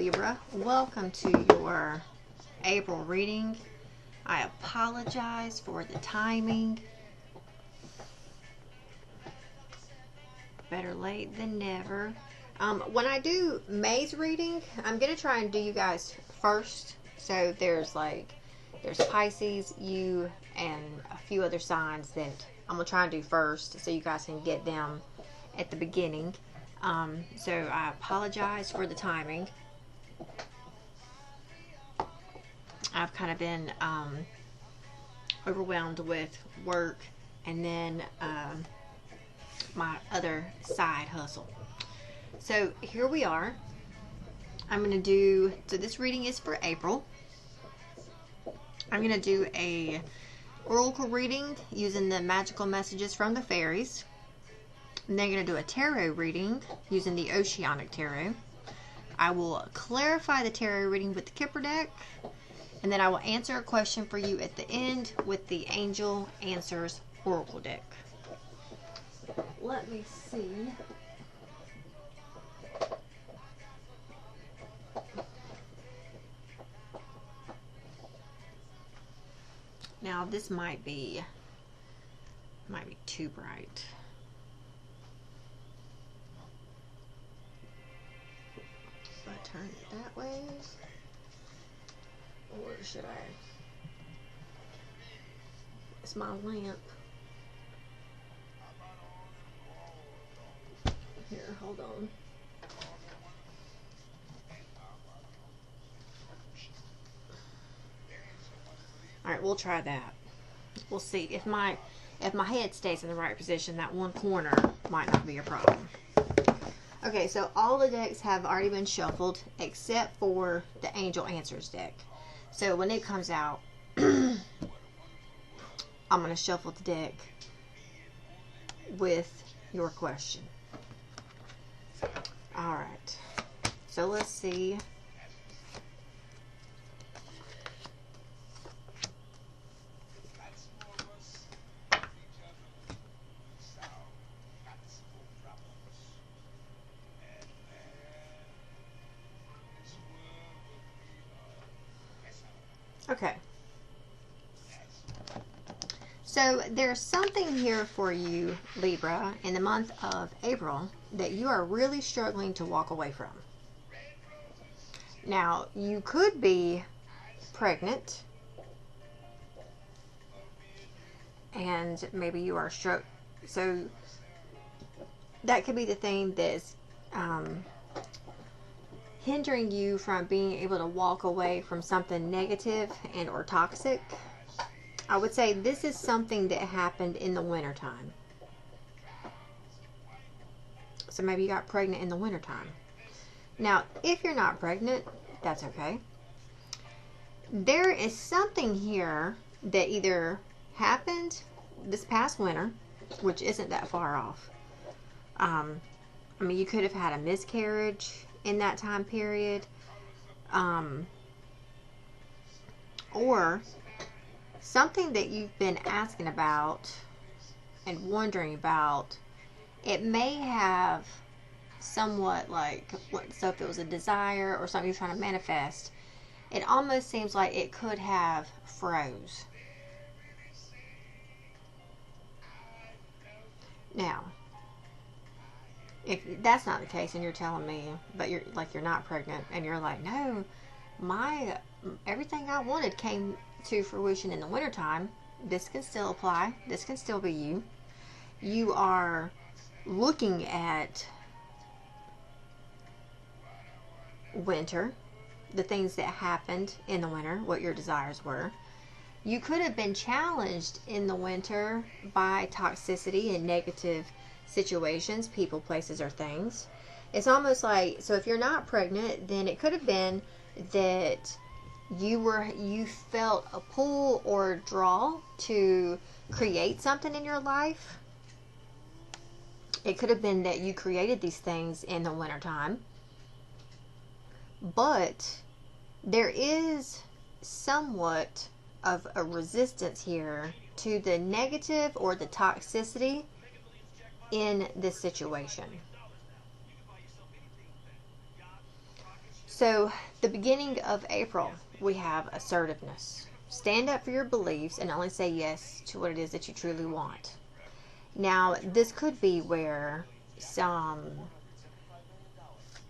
Libra. Welcome to your April reading. I apologize for the timing. Better late than never. When I do May's reading, I'm going to try and do you guys first. So there's Pisces, you, and a few other signs that I'm going to try and do first so you guys can get them at the beginning. So I apologize for the timing. I've kind of been overwhelmed with work and then my other side hustle. So here we are. I'm going to do, so this reading is for April. I'm going to do a oracle reading using the magical messages from the fairies. And then I'm going to do a tarot reading using the Oceanic tarot. I will clarify the tarot reading with the Kipper deck. And then I will answer a question for you at the end with the Angel Answers Oracle deck. Let me see. Now this might be too bright. So I turn it that way, or should I? It's my lamp. Here, hold on. Alright, we'll try that. We'll see. If my head stays in the right position, that one corner might not be a problem. Okay, so all the decks have already been shuffled except for the Angel Answers deck. So when it comes out, I'm going to shuffle the deck with your question. Alright, so let's see. Okay. So there's something here for you, Libra, in the month of April that you are really struggling to walk away from. Now, you could be pregnant, and maybe you are struck. So that could be the thing that's hindering you from being able to walk away from something negative and or toxic. I would say this is something that happened in the wintertime. So maybe you got pregnant in the wintertime. Now, if you're not pregnant, that's okay. There is something here that either happened this past winter, which isn't that far off. I mean, you could have had a miscarriage in that time period. Or something that you've been asking about and wondering about. It may have somewhat like, so if it was a desire or something you're trying to manifest, it almost seems like it could have froze. Now, if that's not the case and you're telling me, but you're not pregnant and you're like, no, everything I wanted came to fruition in the wintertime, this can still apply. This can still be you. You are looking at winter, the things that happened in the winter, what your desires were. You could have been challenged in the winter by toxicity and negative situations, people, places, or things. It's almost like, so if you're not pregnant, then it could have been that you felt a pull or draw to create something in your life. It could have been that you created these things in the wintertime. But there is somewhat of a resistance here to the negative or the toxicity in this situation. So the beginning of April, we have assertiveness. Stand up for your beliefs and only say yes to what it is that you truly want. Now, this could be where some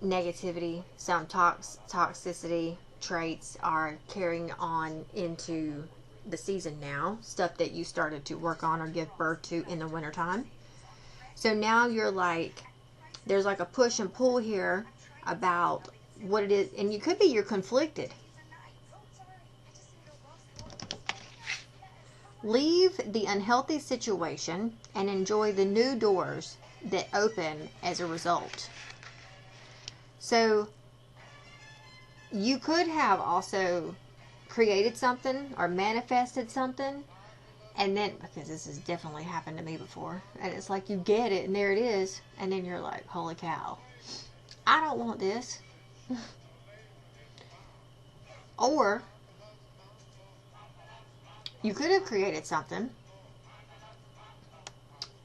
negativity, some toxicity traits are carrying on into the season now. Stuff that you started to work on or give birth to in the wintertime. So now you're like, there's like a push and pull here about what it is. And you could be, you're conflicted. Leave the unhealthy situation and enjoy the new doors that open as a result. So you could have also created something or manifested something, and then, because this has definitely happened to me before, and it's like you get it and there it is, and then you're like, holy cow, I don't want this. Or you could have created something,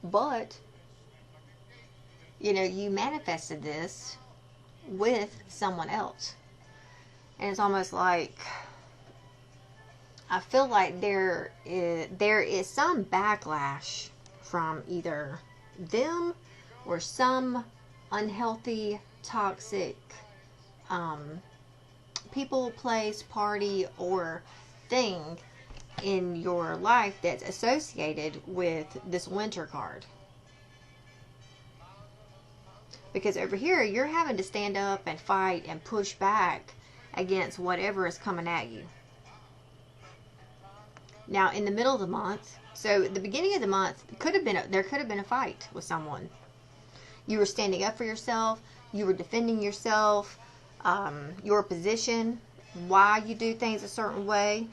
but you manifested this with someone else. And it's almost like, I feel like there is some backlash from either them or some unhealthy, toxic people, place, party, or thing in your life that's associated with this winter card. Because over here, you're having to stand up and fight and push back against whatever is coming at you. Now, in the middle of the month, so at the beginning of the month, there could have been a fight with someone. You were standing up for yourself. You were defending yourself, your position, why you do things a certain way.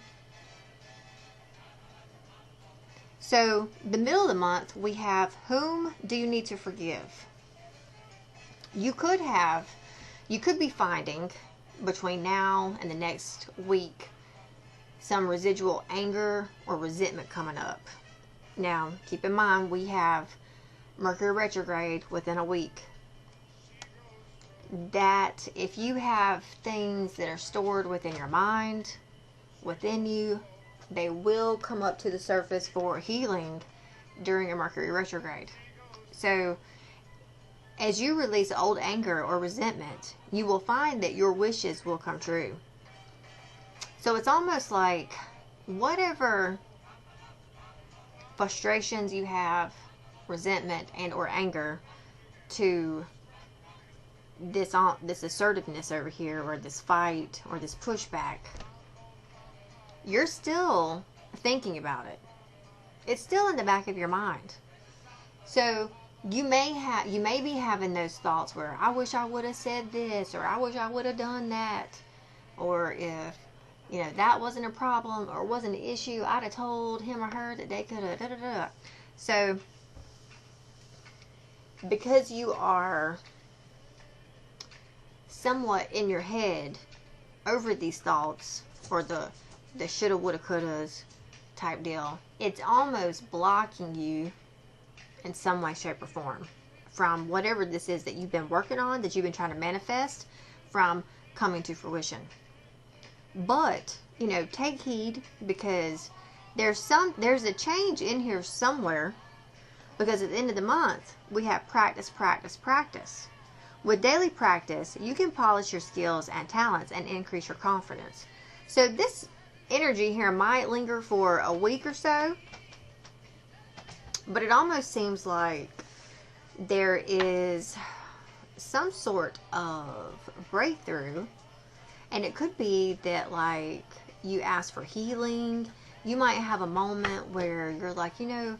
So, the middle of the month, we have, whom do you need to forgive? You could be finding between now and the next week some residual anger or resentment coming up. Now, keep in mind, we have Mercury retrograde within a week. That if you have things that are stored within your mind, within you, they will come up to the surface for healing during a Mercury retrograde. So, as you release old anger or resentment, you will find that your wishes will come true. So it's almost like whatever frustrations you have, resentment and or anger to this assertiveness over here, or this fight or this pushback, you're still thinking about it. It's still in the back of your mind. So you may be having those thoughts where, I wish I would have said this, or I wish I would have done that, or if that wasn't a problem or wasn't an issue, I'd have told him or her that they could have So because you are somewhat in your head over these thoughts, or the shoulda, woulda, couldas type deal, it's almost blocking you in some way, shape, or form from whatever this is that you've been working on, that you've been trying to manifest, from coming to fruition. But, take heed, because there's a change in here somewhere, because at the end of the month, we have practice, practice, practice. With daily practice, you can polish your skills and talents and increase your confidence. So this energy here might linger for a week or so, but it almost seems like there is some sort of breakthrough. And it could be that, like, you ask for healing. You might have a moment where you're like, man,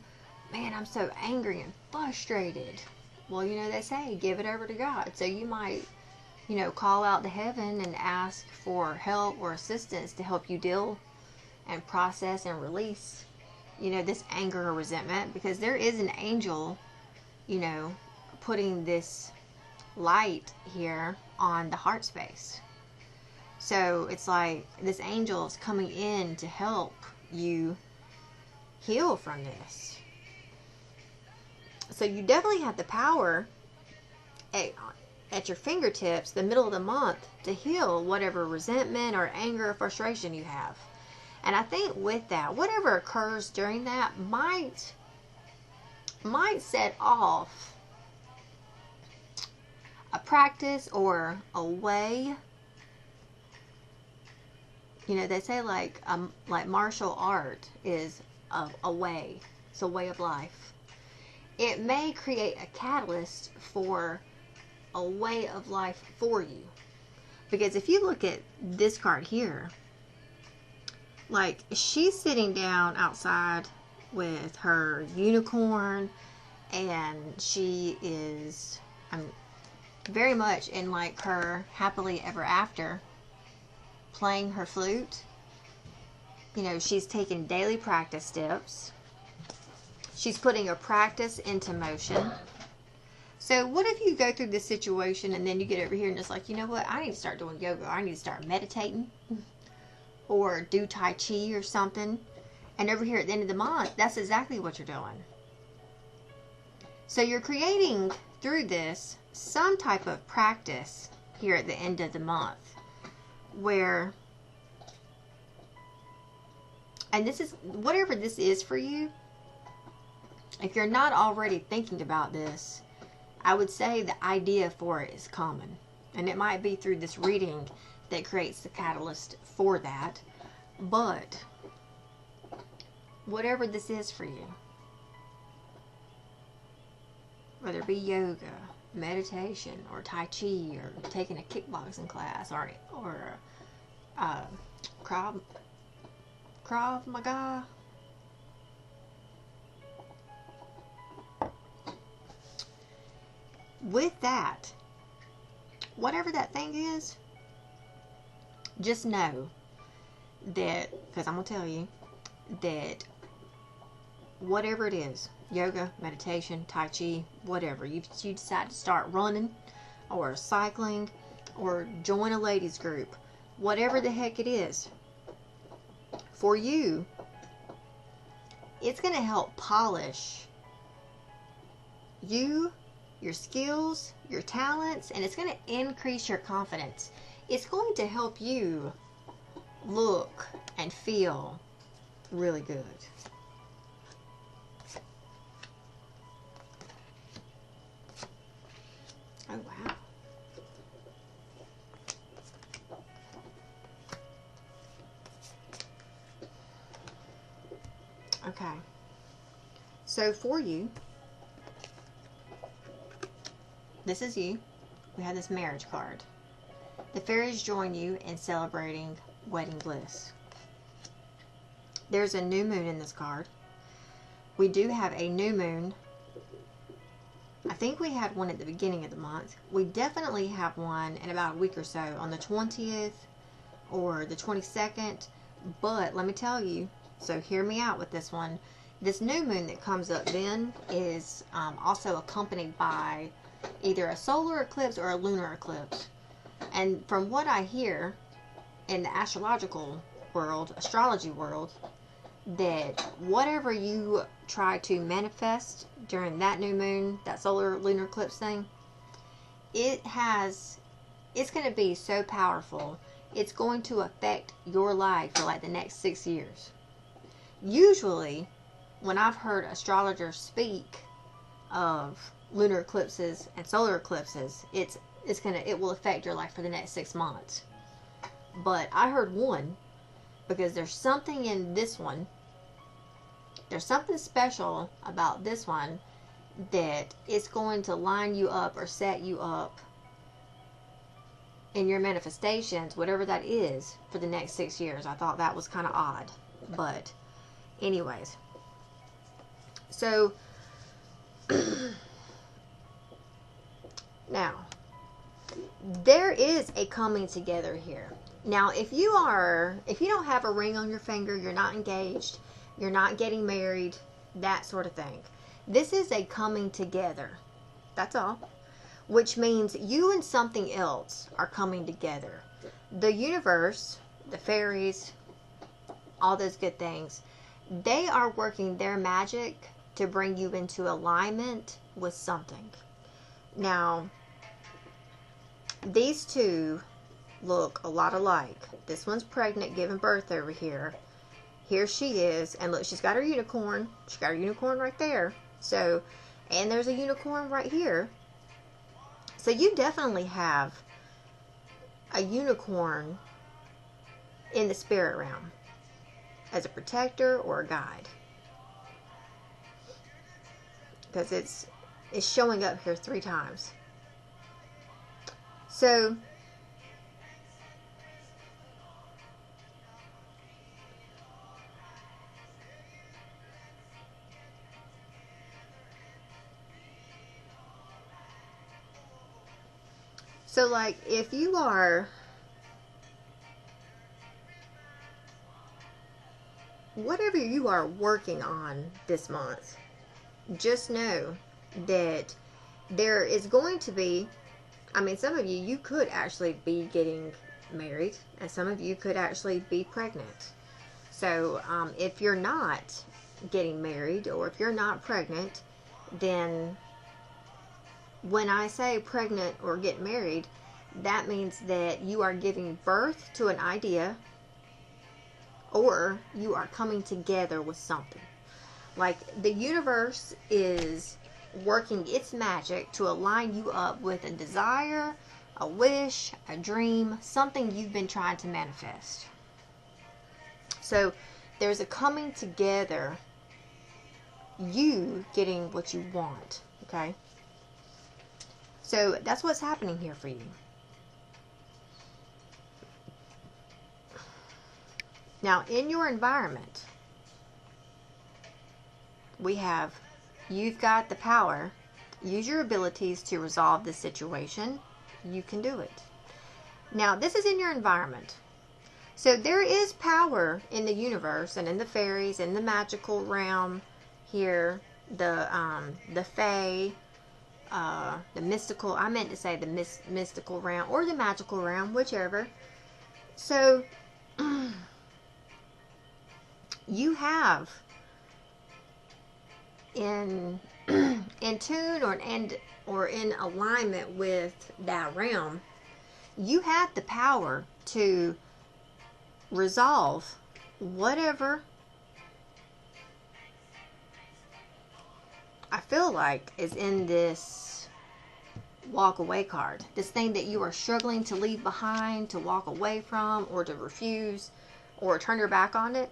I'm so angry and frustrated. Well, they say, give it over to God. So you might, call out to heaven and ask for help or assistance to help you deal and process and release, this anger or resentment. Because there is an angel, putting this light here on the heart space. So it's like this angel is coming in to help you heal from this. So you definitely have the power, at your fingertips the middle of the month to heal whatever resentment or anger or frustration you have. And I think with that, whatever occurs during that might set off a practice or a way. You know, they say like martial art is a way. It's a way of life. It may create a catalyst for a way of life for you. Because if you look at this card here, like, she's sitting down outside with her unicorn, and she is very much in like her happily ever after, playing her flute. You know, she's taking daily practice steps. She's putting her practice into motion. So what if you go through this situation and then you get over here and it's like, you know what, I need to start doing yoga. I need to start meditating or do Tai Chi or something. And over here at the end of the month, that's exactly what you're doing. So you're creating through this some type of practice here at the end of the month where, and this is, whatever this is for you, if you're not already thinking about this, I would say the idea for it is common. And it might be through this reading that creates the catalyst for that. But whatever this is for you, whether it be yoga, meditation, or Tai Chi, or taking a kickboxing class, or Krav Maga, with that, whatever that thing is, just know that, because I'm going to tell you, that whatever it is, yoga, meditation, Tai Chi, whatever, you decide to start running, or cycling, or join a ladies group, whatever the heck it is, for you, it's going to help polish you, your skills, your talents, and it's going to increase your confidence. It's going to help you look and feel really good. Oh, wow. Okay. So for you, this is you. We have this marriage card. The fairies join you in celebrating wedding bliss. There's a new moon in this card. We do have a new moon. I think we had one at the beginning of the month. We definitely have one in about a week or so on the 20th or the 22nd. But let me tell you, so hear me out with this one. This new moon that comes up then is also accompanied by either a solar eclipse or a lunar eclipse. And from what I hear in the astrological world, astrology world, that whatever you try to manifest during that new moon, that solar lunar eclipse thing, it's going to be so powerful, it's going to affect your life for like the next 6 years. Usually, when I've heard astrologers speak of lunar eclipses and solar eclipses, it will affect your life for the next 6 months. But I heard one, because there's something in this one, there's something special about this one, that it's going to line you up or set you up in your manifestations, whatever that is, for the next 6 years. I thought that was kind of odd. But anyways, so now there is a coming together here. Now, if you don't have a ring on your finger, you're not engaged, you're not getting married, that sort of thing, this is a coming together. That's all. Which means you and something else are coming together. The universe, the fairies, all those good things, they are working their magic to bring you into alignment with something. Now, these two look a lot alike. This one's pregnant, giving birth over here. Here she is, and look, she's got her unicorn. She's got her unicorn right there. So, and there's a unicorn right here. So you definitely have a unicorn in the spirit realm as a protector or a guide. Because it's showing up here 3 times. So, like, if you are, whatever you are working on this month, just know that there is going to be, I mean, some of you could actually be getting married, and some of you could actually be pregnant. So, if you're not getting married, or if you're not pregnant, then when I say pregnant or get married, that means that you are giving birth to an idea, or you are coming together with something. Like, the universe is working its magic to align you up with a desire, a wish, a dream, something you've been trying to manifest. So there's a coming together, you getting what you want, okay? So that's what's happening here for you. Now, in your environment, we have, you've got the power. Use your abilities to resolve this situation. You can do it. Now, this is in your environment. So there is power in the universe and in the fairies and the magical realm here, the fae, the mystical, I meant to say the mystical realm or the magical realm, whichever. So you have in tune or in alignment with that realm, you have the power to resolve whatever I feel like is in this walk away card. This thing that you are struggling to leave behind, to walk away from, or to refuse, or turn your back on it.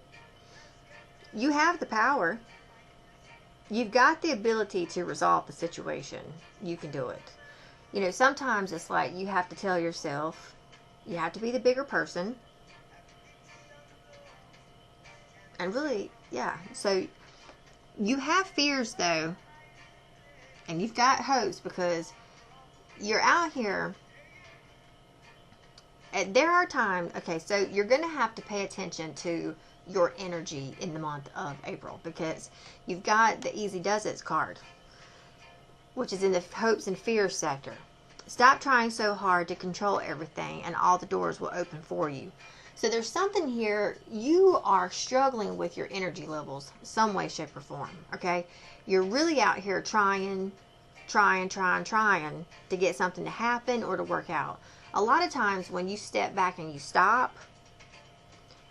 You have the power. You've got the ability to resolve the situation. You can do it. You know, sometimes it's like you have to tell yourself, you have to be the bigger person. And really, yeah. So you have fears though. And you've got hopes because you're out here. And there are times, okay, so you're going to have to pay attention to your energy in the month of April, because you've got the Easy Does It card, which is in the hopes and fears sector. Stop trying so hard to control everything and all the doors will open for you. So there's something here, you are struggling with your energy levels some way, shape, or form, okay? You're really out here trying to get something to happen or to work out. A lot of times when you step back and you stop,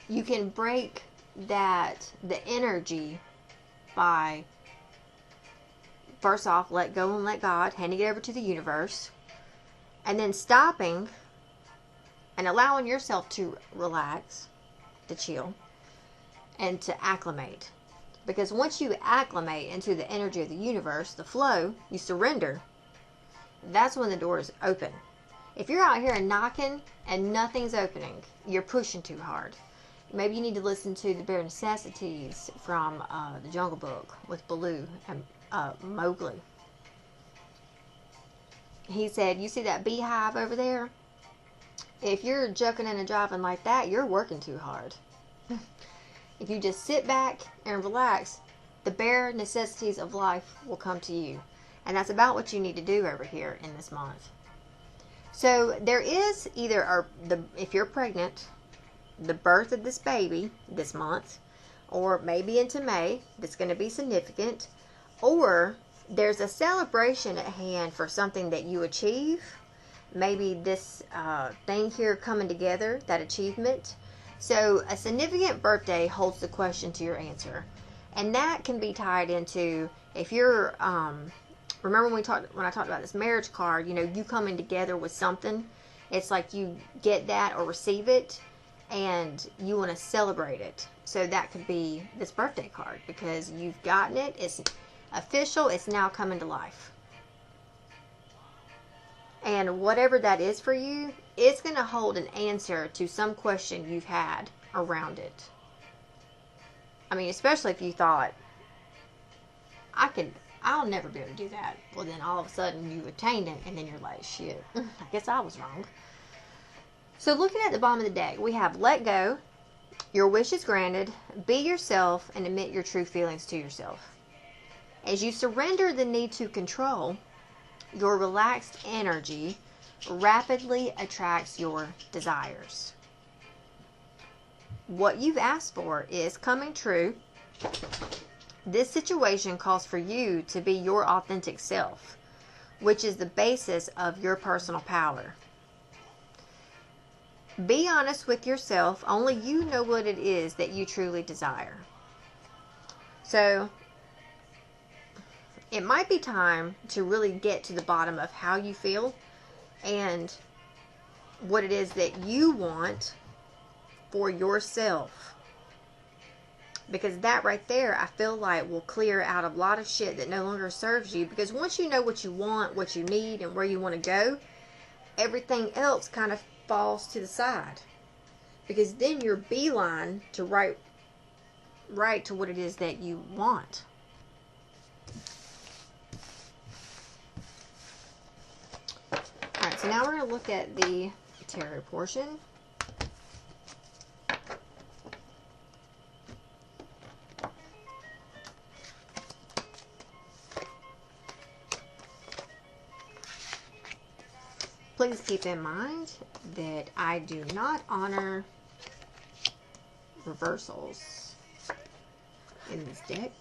you can break the energy by, first off, let go and let God, handing it over to the universe, and then stopping and allowing yourself to relax, to chill, and to acclimate. Because once you acclimate into the energy of the universe, the flow, you surrender, that's when the doors open. If you're out here and knocking and nothing's opening, you're pushing too hard. Maybe you need to listen to the Bare Necessities from the Jungle Book with Baloo and Mowgli. He said, you see that beehive over there? If you're jucking and jiving like that, you're working too hard. If you just sit back and relax, the bare necessities of life will come to you. And that's about what you need to do over here in this month. So there is either, if you're pregnant, the birth of this baby this month, or maybe into May, that's going to be significant, or there's a celebration at hand for something that you achieve maybe this thing here coming together, that achievement. So a significant birthday holds the question to your answer. And that can be tied into, if you're, remember when I talked about this marriage card, you know, you coming together with something. It's like you get that or receive it, and you want to celebrate it. So that could be this birthday card, because you've gotten it. It's official. It's now coming to life. And whatever that is for you, it's going to hold an answer to some question you've had around it. I mean, especially if you thought, I'll never be able to do that. Well, then all of a sudden you attained it, and then you're like, shit, I guess I was wrong. So looking at the bottom of the deck, we have let go, your wish is granted, be yourself, and admit your true feelings to yourself. As you surrender the need to control, your relaxed energy rapidly attracts your desires. What you've asked for is coming true. This situation calls for you to be your authentic self, which is the basis of your personal power. Be honest with yourself. Only you know what it is that you truly desire. So, it might be time to really get to the bottom of how you feel and what it is that you want for yourself. Because that right there, I feel like, will clear out a lot of shit that no longer serves you. Because once you know what you want, what you need, and where you want to go, everything else kind of falls to the side. Because then you're beeline to right to what it is that you want. Alright, so now we're going to look at the tarot portion. Please keep in mind that I do not honor reversals in this deck.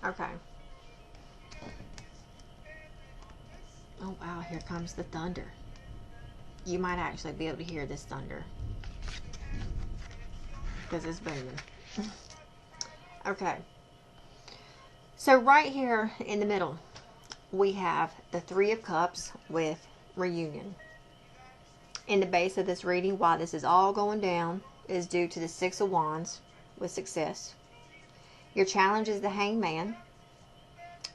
Okay. Oh wow, here comes the thunder. You might actually be able to hear this thunder, because it's booming. Okay, so right here in the middle we have the Three of Cups with reunion. In the base of this reading, why this is all going down is due to the Six of Wands with success. Your challenge is the Hangman.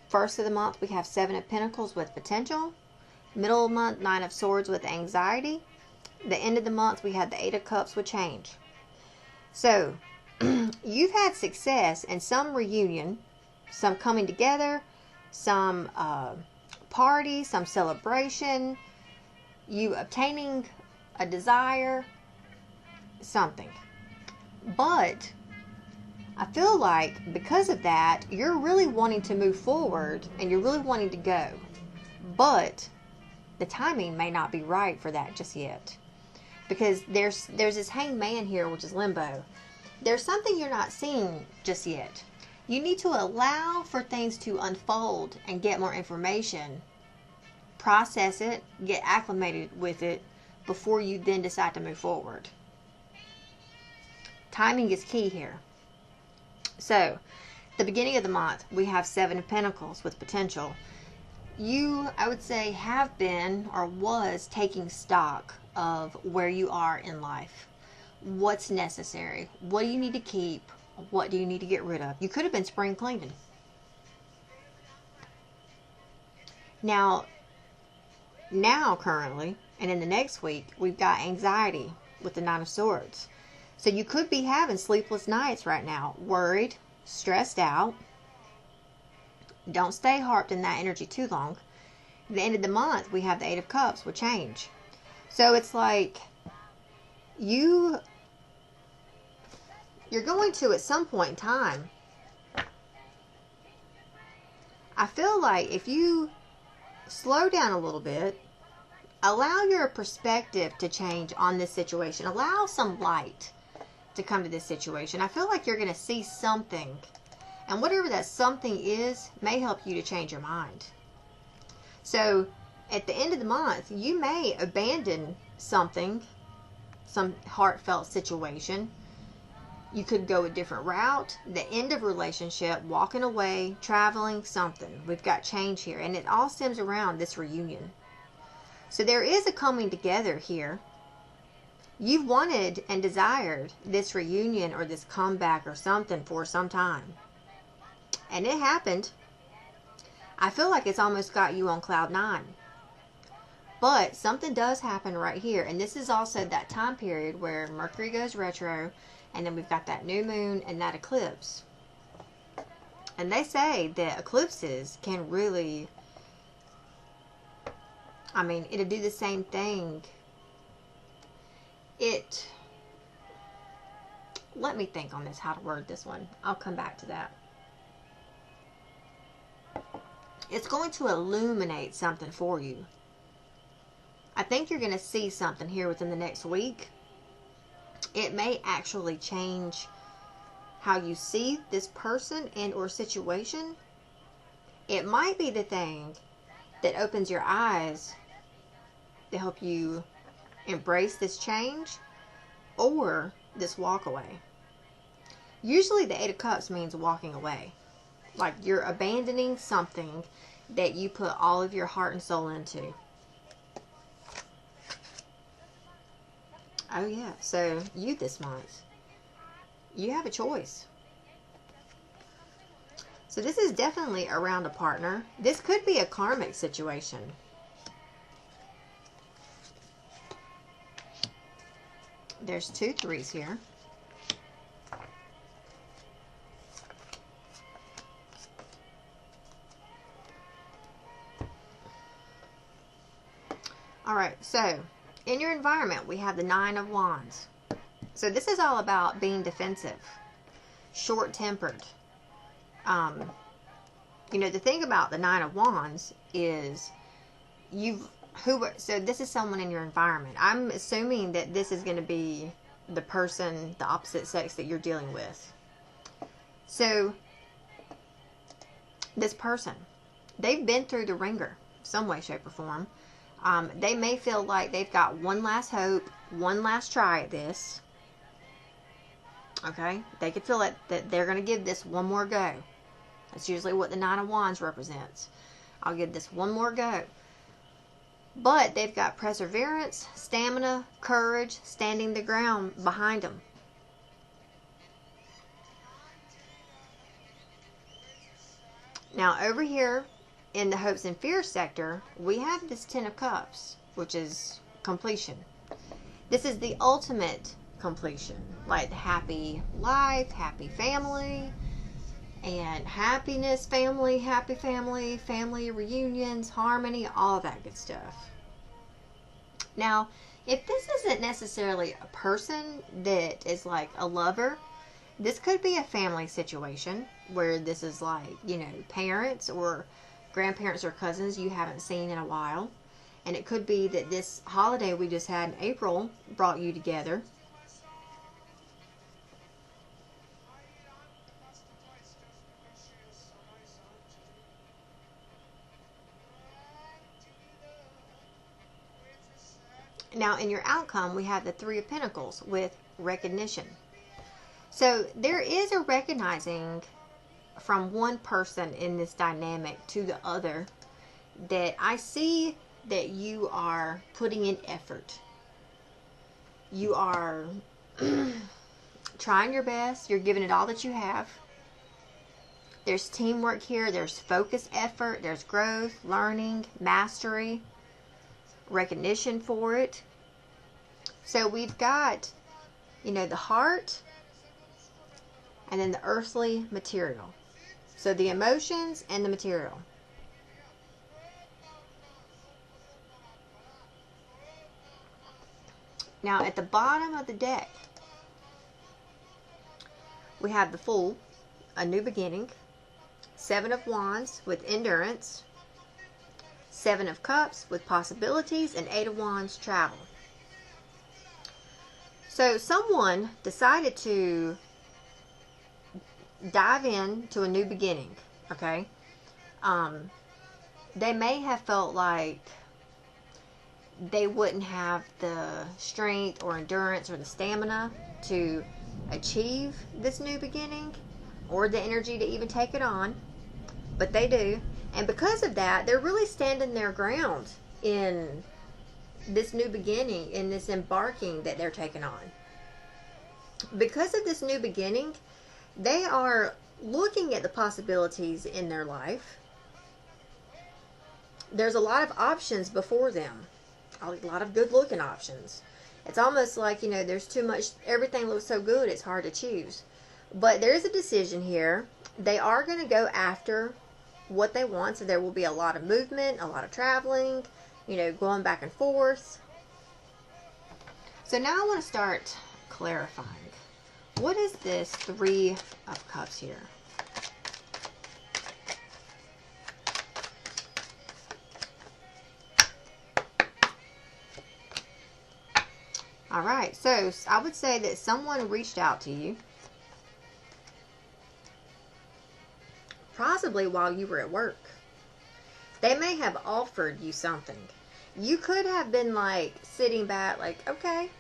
First of the month we have Seven of Pentacles with potential. Middle of the month, Nine of Swords with anxiety. The end of the month we have the Eight of Cups with change. So you've had success in some reunion, some coming together, some party, some celebration, you obtaining a desire, something. But I feel like because of that, you're really wanting to move forward and you're really wanting to go. But the timing may not be right for that just yet. Because there's this Hangman here, which is limbo. There's something you're not seeing just yet. You need to allow for things to unfold and get more information. Process it, get acclimated with it, before you then decide to move forward. Timing is key here. So, the beginning of the month, we have Seven of Pentacles with potential. You, I would say, have been or was taking stock of where you are in life. What's necessary? What do you need to keep? What do you need to get rid of? You could have been spring cleaning. Now currently, and in the next week, we've got anxiety with the Nine of Swords. So you could be having sleepless nights right now, worried, stressed out. Don't stay harped in that energy too long. At the end of the month, we have the Eight of Cups with change. So it's like you're going to, at some point in time, I feel like if you slow down a little bit, allow your perspective to change on this situation, allow some light to come to this situation. I feel like you're going to see something. And whatever that something is may help you to change your mind. So, at the end of the month, you may abandon something, some heartfelt situation. You could go a different route, the end of a relationship, walking away, traveling, something. We've got change here. And it all stems around this reunion. So there is a coming together here. You've wanted and desired this reunion or this comeback or something for some time. And it happened. I feel like it's almost got you on cloud 9. But something does happen right here. And this is also that time period where Mercury goes retro. And then we've got that new moon and that eclipse. And they say that eclipses can really, I mean, it'll do the same thing. Let me think on this, how to word this one. I'll come back to that. It's going to illuminate something for you. I think you're going to see something here within the next week. It may actually change how you see this person and or situation. It might be the thing that opens your eyes to help you embrace this change or this walk away. Usually the 8 of Cups means walking away. Like you're abandoning something that you put all of your heart and soul into. Oh yeah, so you this month, you have a choice. So this is definitely around a partner. This could be a karmic situation. There's 2 3s here. All right, so in your environment, we have the 9 of Wands. So this is all about being defensive, short-tempered. You know, the thing about the 9 of Wands is so this is someone in your environment. I'm assuming that this is going to be the person, the opposite sex that you're dealing with. So this person, they've been through the ringer, some way, shape, or form. They may feel like they've got one last hope, one last try at this. Okay? They could feel that they're going to give this one more go. That's usually what the 9 of Wands represents. I'll give this one more go. But they've got perseverance, stamina, courage, standing the ground behind them. Now, over here in the hopes and fears sector, we have this 10 of Cups, which is completion. This is the ultimate completion. Like happy life, happy family, and happiness, family, happy family, family reunions, harmony, all that good stuff. Now, if this isn't necessarily a person that is like a lover, this could be a family situation where this is like, you know, parents or grandparents or cousins you haven't seen in a while. And it could be that this holiday we just had in April brought you together. Now, in your outcome, we have the 3 of Pentacles with recognition. So there is a recognizing from one person in this dynamic to the other that I see that you are putting in effort. You are trying your best. You're giving it all that you have. There's teamwork here. There's focused effort. There's growth, learning, mastery, recognition for it. So we've got, you know, the heart and then the earthly material. So the emotions and the material. Now at the bottom of the deck, we have the Fool, a new beginning, 7 of Wands with endurance, 7 of Cups with possibilities, and 8 of Wands, travel. So someone decided to dive into a new beginning, okay? They may have felt like they wouldn't have the strength or endurance or the stamina to achieve this new beginning or the energy to even take it on, but they do. And because of that, they're really standing their ground in this new beginning, in this embarking that they're taking on. Because of this new beginning, they are looking at the possibilities in their life. There's a lot of options before them, a lot of good looking options. It's almost like, you know, there's too much, everything looks so good, it's hard to choose. But there's a decision here. They are going to go after what they want, so there will be a lot of movement, a lot of traveling, you know, going back and forth. So now I want to start clarifying. What is this Three of Cups here? All right, so I would say that someone reached out to you, possibly while you were at work. They may have offered you something. You could have been like sitting back like, okay,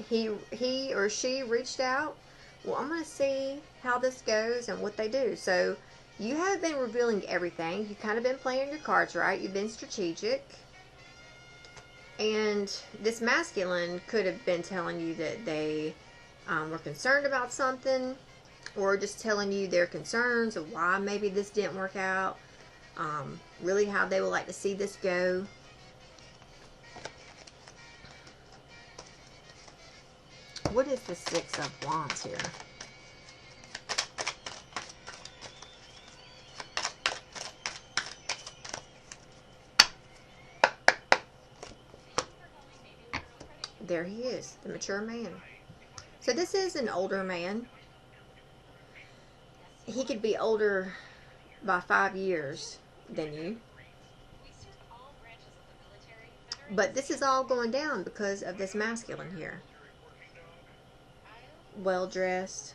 he or she reached out. Well, I'm going to see how this goes and what they do. So you have been revealing everything. You've kind of been playing your cards right. You've been strategic. And this masculine could have been telling you that they were concerned about something, or just telling you their concerns of why maybe this didn't work out, really how they would like to see this go. What is the Six of Wands here? There he is, the mature man. So this is an older man. He could be older by 5 years than you. But this is all going down because of this masculine here. Well-dressed,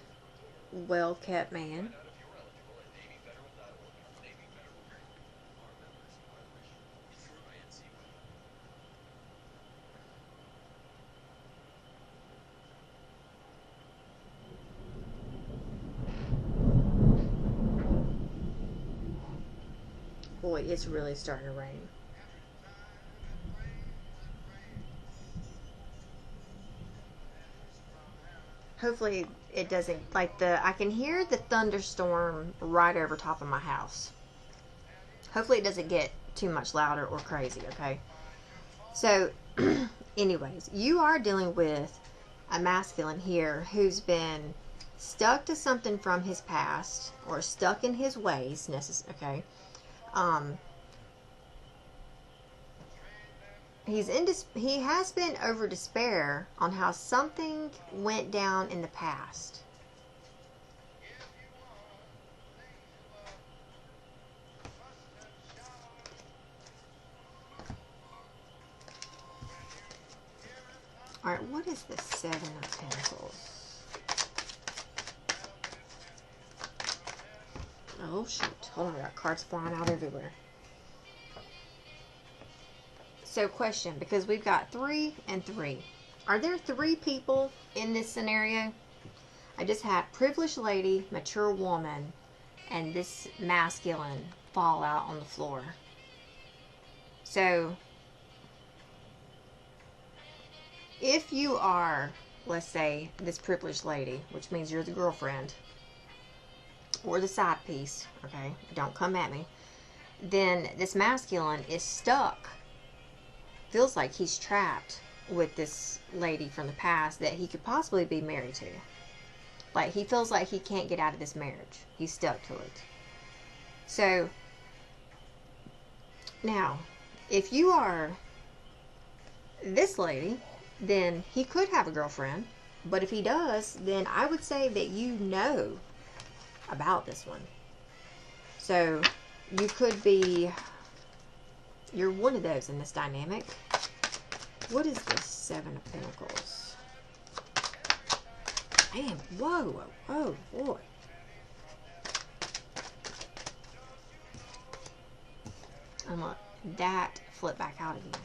well-kept man. Boy, it's really starting to rain. Hopefully it doesn't, like I can hear the thunderstorm right over top of my house. Hopefully it doesn't get too much louder or crazy, okay? So, anyways, you are dealing with a masculine here who's been stuck to something from his past, or stuck in his ways, okay? He has been over despair on how something went down in the past. All right, what is the Seven of Pentacles? Oh shoot! Hold on, I got cards flying out everywhere. So question, because we've got 3 and 3. Are there 3 people in this scenario? I just had privileged lady, mature woman, and this masculine fall out on the floor. So, if you are, let's say, this privileged lady, which means you're the girlfriend, or the side piece, okay, don't come at me, then this masculine is stuck. Feels like he's trapped with this lady from the past that he could possibly be married to. Like, he feels like he can't get out of this marriage. He's stuck to it. So, now, if you are this lady, then he could have a girlfriend. But if he does, then I would say that you know about this one. So, you could be... You're one of those in this dynamic. What is this Seven of Pentacles? Man, whoa, whoa, boy. And look, that flipped back out again.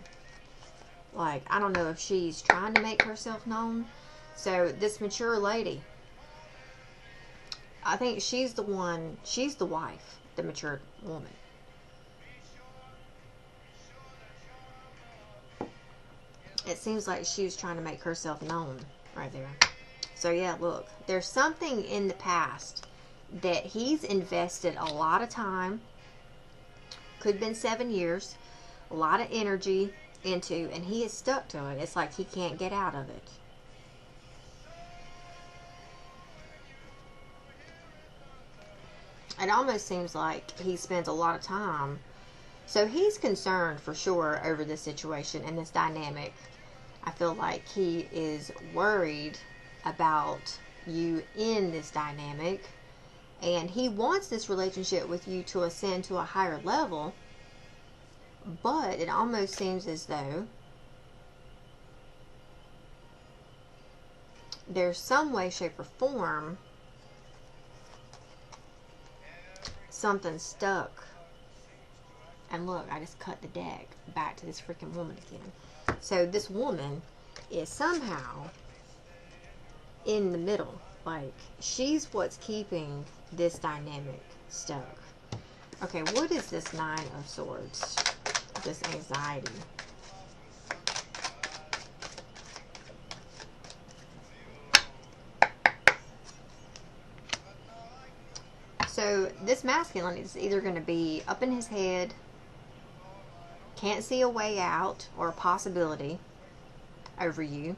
Like, I don't know if she's trying to make herself known. So, this mature lady, I think she's the one, she's the wife, the mature woman. It seems like she was trying to make herself known right there. So, yeah, look, there's something in the past that he's invested a lot of time, could have been 7 years, a lot of energy into, and he is stuck to it. It's like he can't get out of it. It almost seems like he spends a lot of time. So he's concerned for sure over this situation and this dynamic. I feel like he is worried about you in this dynamic. And he wants this relationship with you to ascend to a higher level. But it almost seems as though there's some way, shape, or form something stuck. And look, I just cut the deck back to this freaking woman again. So this woman is somehow in the middle. Like, she's what's keeping this dynamic stuck. Okay, what is this Nine of Swords? This anxiety. So this masculine is either going to be up in his head, can't see a way out or a possibility over you,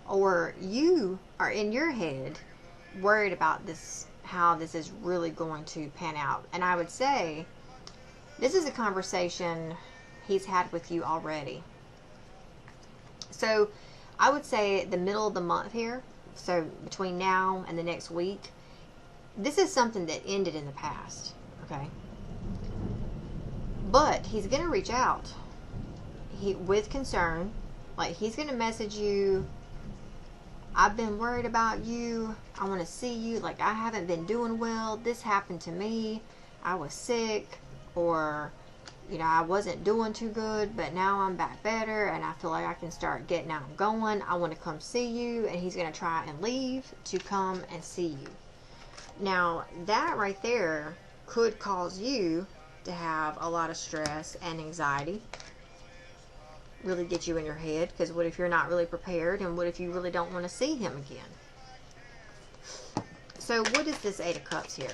or you are in your head worried about this, how this is really going to pan out. And I would say this is a conversation he's had with you already. So I would say the middle of the month here, so between now and the next week, this is something that ended in the past, okay? But he's going to reach out with concern. Like, he's going to message you, I've been worried about you, I want to see you, like, I haven't been doing well, this happened to me, I was sick, or, you know, I wasn't doing too good, but now I'm back better, and I feel like I can start getting out and going, I want to come see you. And he's going to try and leave to come and see you. Now, that right there could cause you to have a lot of stress and anxiety. Really get you in your head, because what if you're not really prepared, and what if you really don't want to see him again? So what is this Eight of Cups here?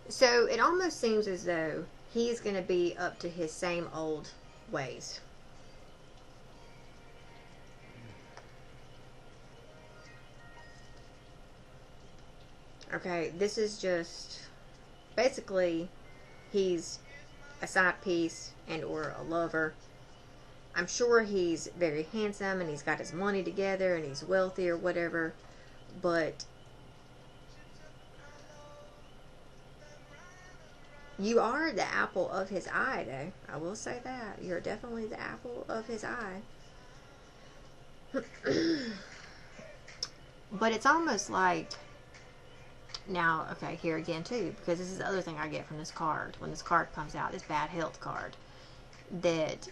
So it almost seems as though he's going to be up to his same old ways. Okay, this is just basically he's a side piece and or a lover. I'm sure he's very handsome and he's got his money together and he's wealthy or whatever, but you are the apple of his eye, though. I will say that. You're definitely the apple of his eye. But it's almost like, now, okay, here again too, because this is the other thing I get from this card. When this card comes out, this bad health card, that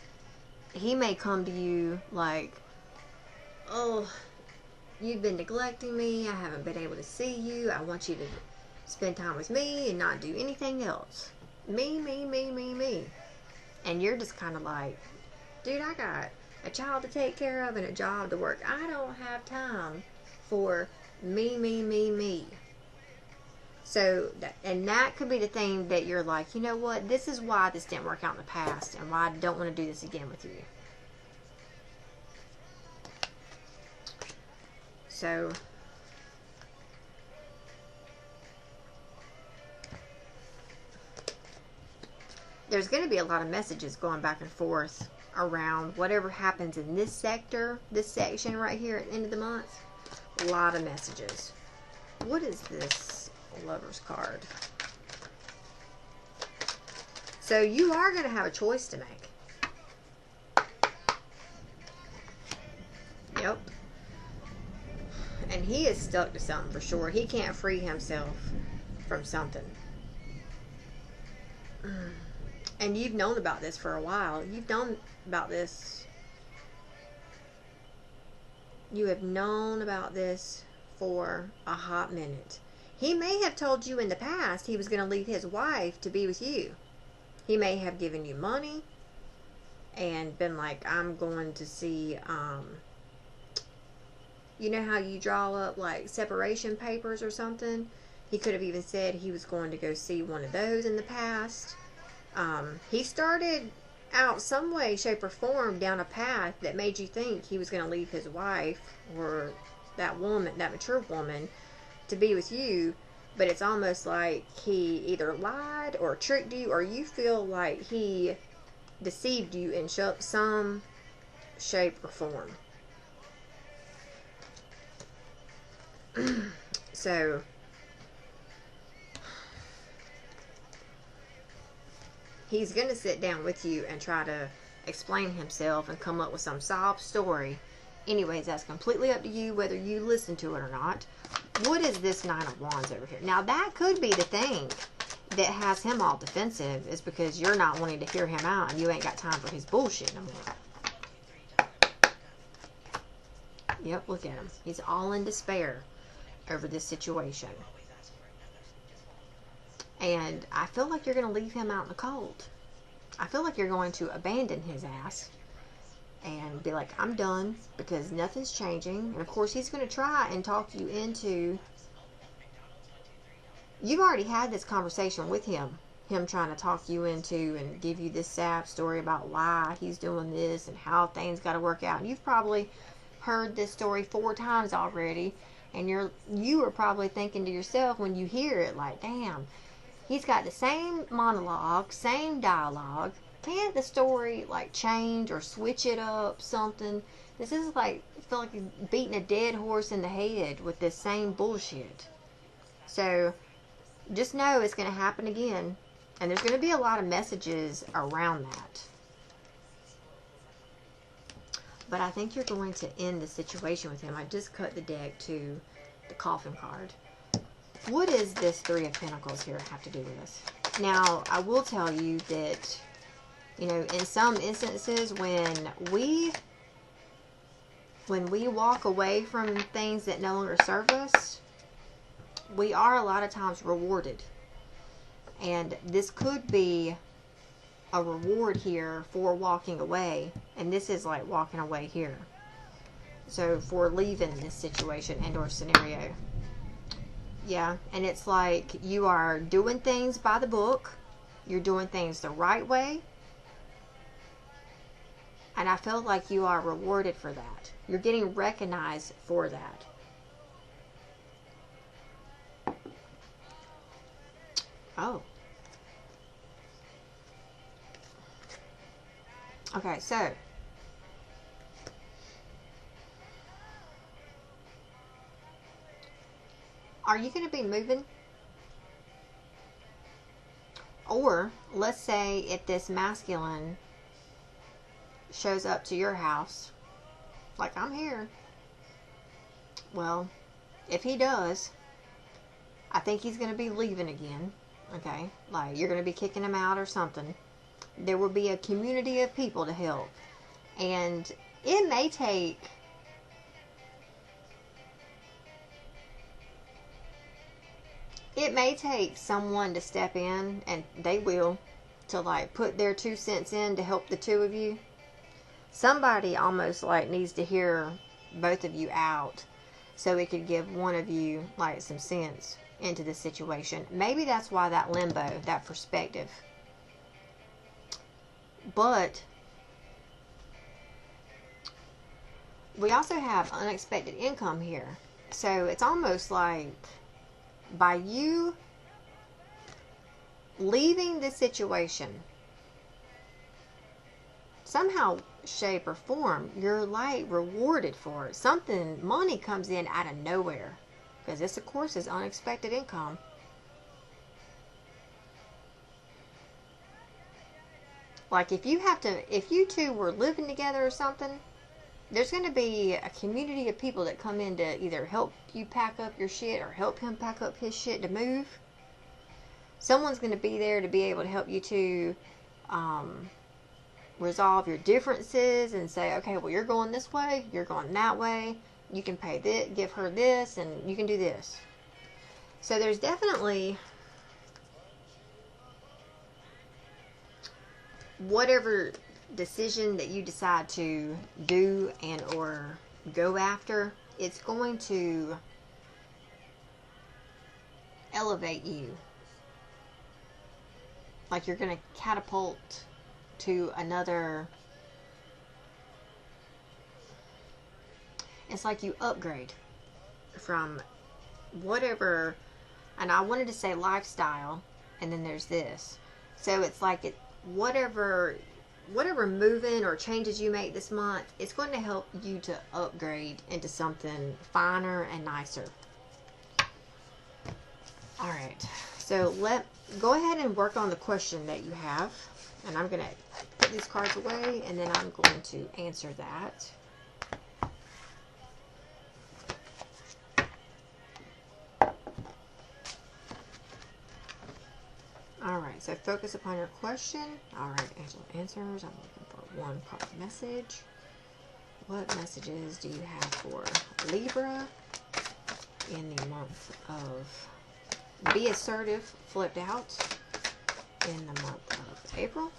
he may come to you like, oh, you've been neglecting me, I haven't been able to see you, I want you to spend time with me and not do anything else. Me, me, me, me, me. And you're just kind of like, dude, I got a child to take care of and a job to work. I don't have time for me, me, me, me. So, that could be the thing that you're like, you know what, this is why this didn't work out in the past and why I don't want to do this again with you. So, there's going to be a lot of messages going back and forth around whatever happens in this sector, this section right here at the end of the month. A lot of messages. What is this Lover's card? So you are going to have a choice to make. Yep. And he is stuck to something for sure. He can't free himself from something. And you've known about this for a while. You've known about this. You have known about this for a hot minute. He may have told you in the past he was going to leave his wife to be with you. He may have given you money and been like, I'm going to see, you know how you draw up like separation papers or something? He could have even said he was going to go see one of those in the past. He started out some way, shape, or form down a path that made you think he was going to leave his wife or that woman, that mature woman, to be with you. But it's almost like he either lied or tricked you, or you feel like he deceived you in some shape or form. So he's going to sit down with you and try to explain himself and come up with some sob story. Anyways, that's completely up to you whether you listen to it or not. What is this Nine of Wands over here? Now, that could be the thing that has him all defensive, is because you're not wanting to hear him out and you ain't got time for his bullshit no more. Yep, look at him. He's all in despair over this situation. And I feel like you're going to leave him out in the cold. I feel like you're going to abandon his ass and be like, I'm done, because nothing's changing. And of course, he's going to try and talk you into... You've already had this conversation with him. Him trying to talk you into and give you this sad story about why he's doing this and how things got to work out. And you've probably heard this story 4 times already. And you are probably thinking to yourself when you hear it, like, damn, he's got the same monologue, same dialogue. Can't the story like change or switch it up something? This is like, I feel like he's beating a dead horse in the head with this same bullshit. So just know it's going to happen again. And there's going to be a lot of messages around that. But I think you're going to end the situation with him. I just cut the deck to the Coffin card. What is this Three of Pentacles here have to do with us? Now, I will tell you that, you know, in some instances when we walk away from things that no longer serve us, we are a lot of times rewarded. And this could be a reward here for walking away. And this is like walking away here. So for leaving this situation and or scenario. Yeah, and it's like you are doing things by the book. You're doing things the right way. And I feel like you are rewarded for that. You're getting recognized for that. Oh. Okay, so. Are you going to be moving? Or, let's say if this masculine shows up to your house, like, I'm here. Well, if he does, I think he's going to be leaving again. Okay? Like, you're going to be kicking him out or something. There will be a community of people to help. And it may take... It may take someone to step in, and they will, to like put their 2 cents in to help the two of you. Somebody almost like needs to hear both of you out so it could give one of you like some sense into the situation. Maybe that's why that limbo, that perspective. But we also have unexpected income here. So it's almost like by you leaving the situation, somehow, shape, or form, you're like rewarded for it. Something, money comes in out of nowhere. Because this, of course, is unexpected income. Like if you two were living together or something, there's going to be a community of people that come in to either help you pack up your shit or help him pack up his shit to move. Someone's going to be there to be able to help you to resolve your differences and say, okay, well, you're going this way, you're going that way. You can pay this, give her this, and you can do this. So there's definitely whatever decision that you decide to do and or go after, it's going to elevate you. Like you're going to catapult to another. It's like you upgrade from whatever, and I wanted to say lifestyle, and then there's this. So it's like whatever movement or changes you make this month, it's going to help you to upgrade into something finer and nicer. All right, so go ahead and work on the question that you have, and I'm going to put these cards away, and then I'm going to answer that. Alright, so focus upon your question. Alright, Angela answers. I'm looking for one card message. What messages do you have for Libra in the month of Be Assertive, flipped out, in the month of April?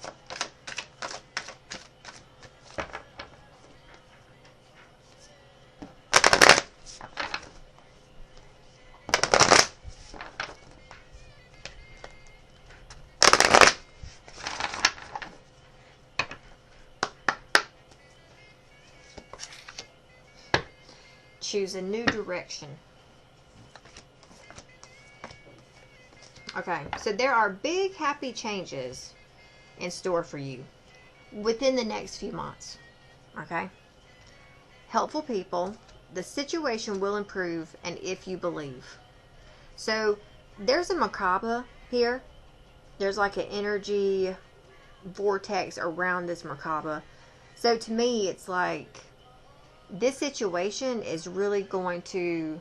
Choose a new direction. Okay, so there are big happy changes in store for you within the next few months. Okay? Helpful people, the situation will improve, and if you believe. So there's a Merkaba here. There's like an energy vortex around this Merkaba. So to me, it's like this situation is really going to,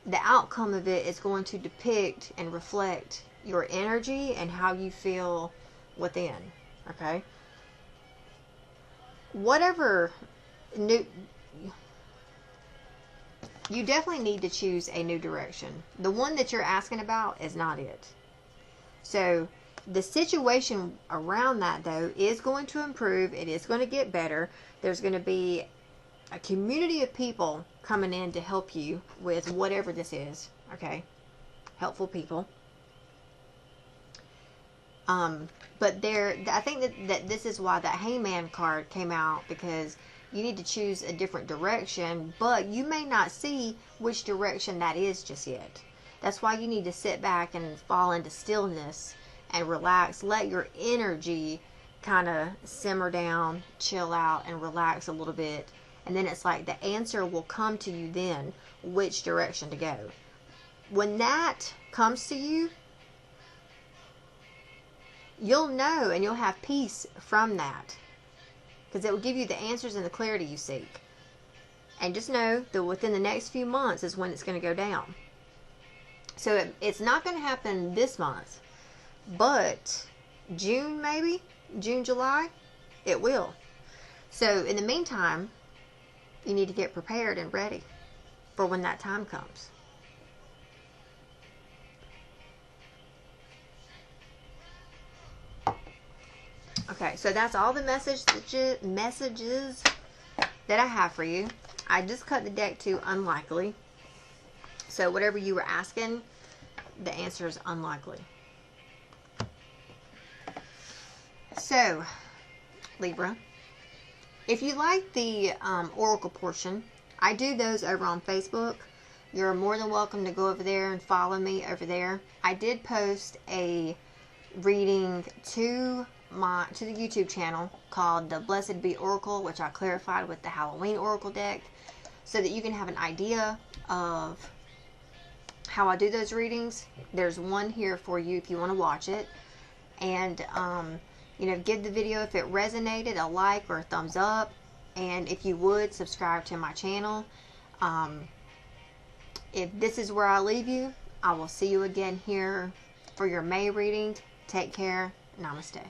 the outcome of it is going to depict and reflect your energy and how you feel within. Okay? Whatever new, you definitely need to choose a new direction. The one that you're asking about is not it. So the situation around that, though, is going to improve. It is going to get better. There's going to be a community of people coming in to help you with whatever this is. Okay? Helpful people. But I think that this is why that Hangman card came out, because you need to choose a different direction, but you may not see which direction that is just yet. That's why you need to sit back and fall into stillness and relax. Let your energy kind of simmer down, chill out, and relax a little bit. And then it's like the answer will come to you then, which direction to go. When that comes to you, you'll know and you'll have peace from that. Because it will give you the answers and the clarity you seek. And just know that within the next few months is when it's going to go down. So it's not going to happen this month. But June maybe, June, July, it will. So in the meantime, you need to get prepared and ready for when that time comes. Okay, so that's all the messages that I have for you. I just cut the deck to unlikely. So whatever you were asking, the answer is unlikely. So, Libra, if you like the oracle portion, I do those over on Facebook. You're more than welcome to go over there and follow me over there. I did post a reading to the YouTube channel called the Blessed Be Oracle, which I clarified with the Halloween Oracle deck, so that you can have an idea of how I do those readings. There's one here for you if you want to watch it. And You know, give the video, if it resonated, a like or a thumbs up. And if you would, subscribe to my channel. If this is where I leave you, I will see you again here for your May reading. Take care. Namaste.